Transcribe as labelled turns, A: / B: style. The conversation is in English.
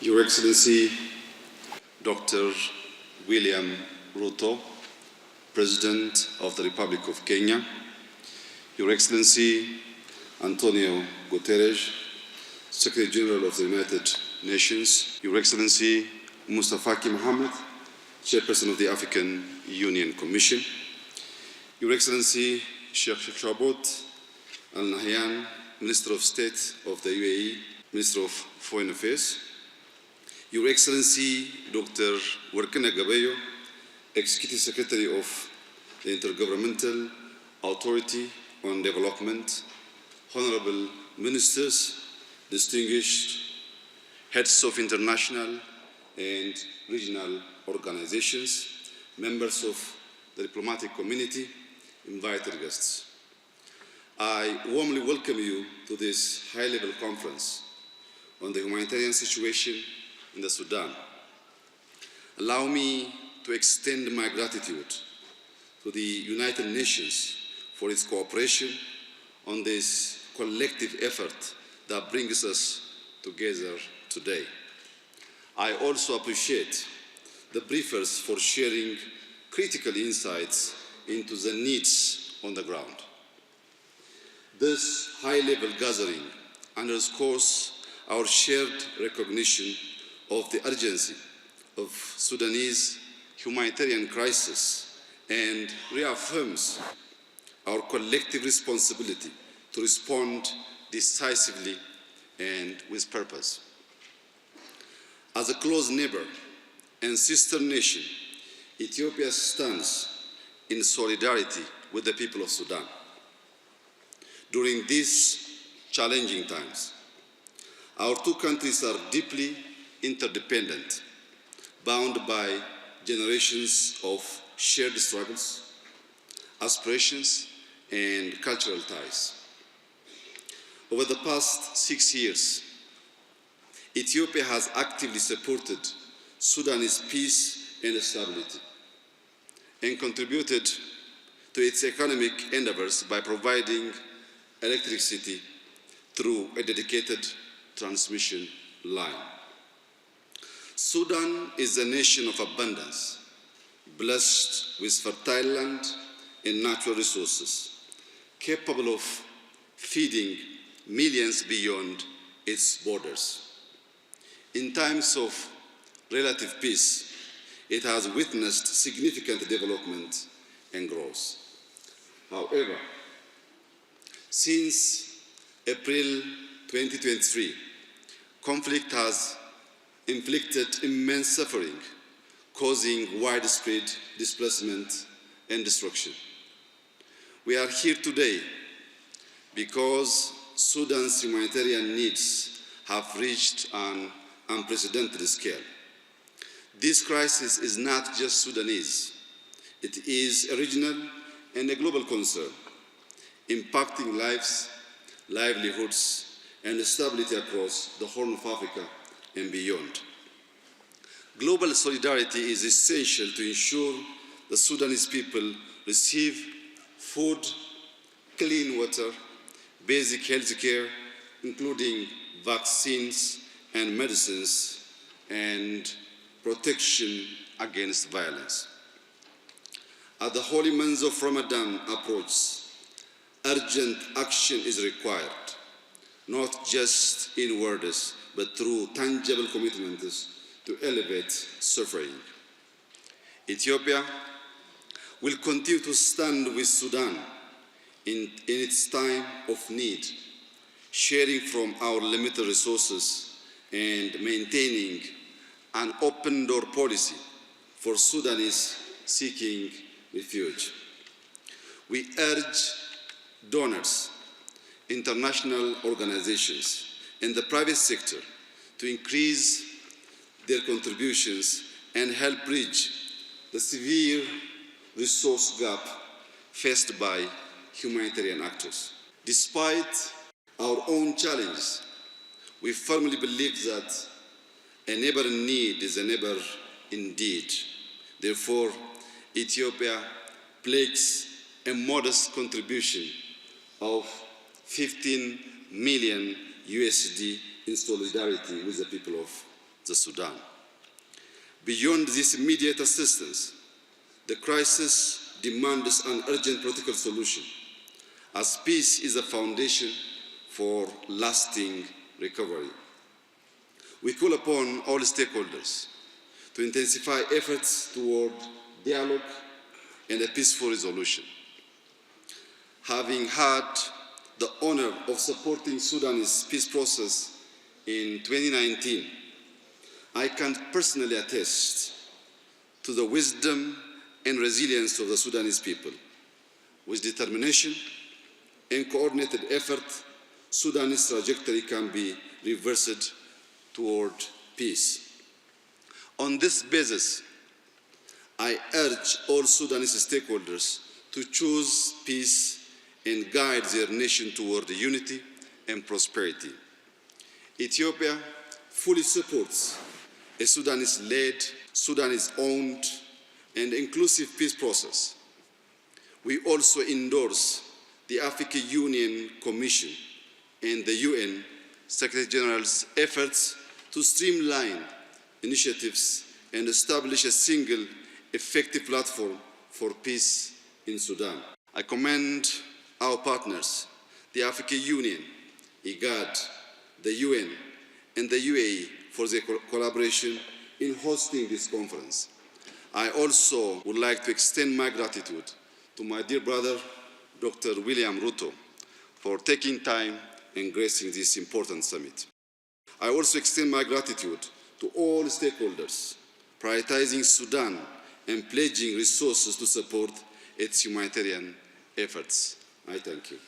A: Your Excellency, Dr. William Ruto, President of the Republic of Kenya, Your Excellency, Antonio Guterres, Secretary General of the United Nations, Your Excellency, Mustafa Mohammed, Chairperson of the African Union Commission, Your Excellency, Sheikh Shabot Al Nahyan, Minister of State of the UAE, Minister of Foreign Affairs, Your Excellency, Dr. Workena Gabeyo, Executive Secretary of the Intergovernmental Authority on Development, Honorable Ministers, distinguished heads of international and regional organizations, members of the diplomatic community, invited guests. I warmly welcome you to this high-level conference on the humanitarian situation in the Sudan. Allow me to extend my gratitude to the United Nations for its cooperation on this collective effort that brings us together today. I also appreciate the briefers for sharing critical insights into the needs on the ground. This high-level gathering underscores our shared recognition of the urgency of Sudanese humanitarian crisis and reaffirms our collective responsibility to respond decisively and with purpose. As a close neighbor and sister nation, Ethiopia stands in solidarity with the people of Sudan. During these challenging times, our two countries are deeply interdependent, bound by generations of shared struggles, aspirations, and cultural ties. Over the past 6 years, Ethiopia has actively supported Sudanese peace and stability and contributed to its economic endeavors by providing electricity through a dedicated transmission line. Sudan is a nation of abundance, blessed with fertile land and natural resources, capable of feeding millions beyond its borders. In times of relative peace, it has witnessed significant development and growth. However, since April 2023, conflict has inflicted immense suffering, causing widespread displacement and destruction. We are here today because Sudan's humanitarian needs have reached an unprecedented scale. This crisis is not just Sudanese. It is a regional and a global concern, impacting lives, livelihoods, and stability across the Horn of Africa and beyond. Global solidarity is essential to ensure the Sudanese people receive food, clean water, basic health care, including vaccines and medicines, and protection against violence. As the holy month of Ramadan approaches, urgent action is required, not just in words, but through tangible commitments to elevate suffering. Ethiopia will continue to stand with Sudan in its time of need, sharing from our limited resources and maintaining an open door policy for Sudanese seeking refuge. We urge donors, international organizations, and the private sector to increase their contributions and help bridge the severe resource gap faced by humanitarian actors. Despite our own challenges, we firmly believe that a neighbor in need is a neighbor indeed. Therefore, Ethiopia pledges a modest contribution of 15 million USD in solidarity with the people of the Sudan. Beyond this immediate assistance, the crisis demands an urgent political solution, as peace is a foundation for lasting recovery. We call upon all stakeholders to intensify efforts toward dialogue and a peaceful resolution. Having had the honor of supporting Sudan's peace process in 2019, I can personally attest to the wisdom and resilience of the Sudanese people. With determination and coordinated effort, Sudan's trajectory can be reversed toward peace. On this basis, I urge all Sudanese stakeholders to choose peace and guide their nation toward unity and prosperity. Ethiopia fully supports a Sudanese-led, Sudanese-owned, and inclusive peace process. We also endorse the African Union Commission and the UN Secretary General's efforts to streamline initiatives and establish a single, effective platform for peace in Sudan. I commend our partners, the African Union, IGAD, the UN, and the UAE for their collaboration in hosting this conference. I also would like to extend my gratitude to my dear brother, Dr. William Ruto, for taking time and gracing this important summit. I also extend my gratitude to all stakeholders, prioritizing Sudan and pledging resources to support its humanitarian efforts. I thank you.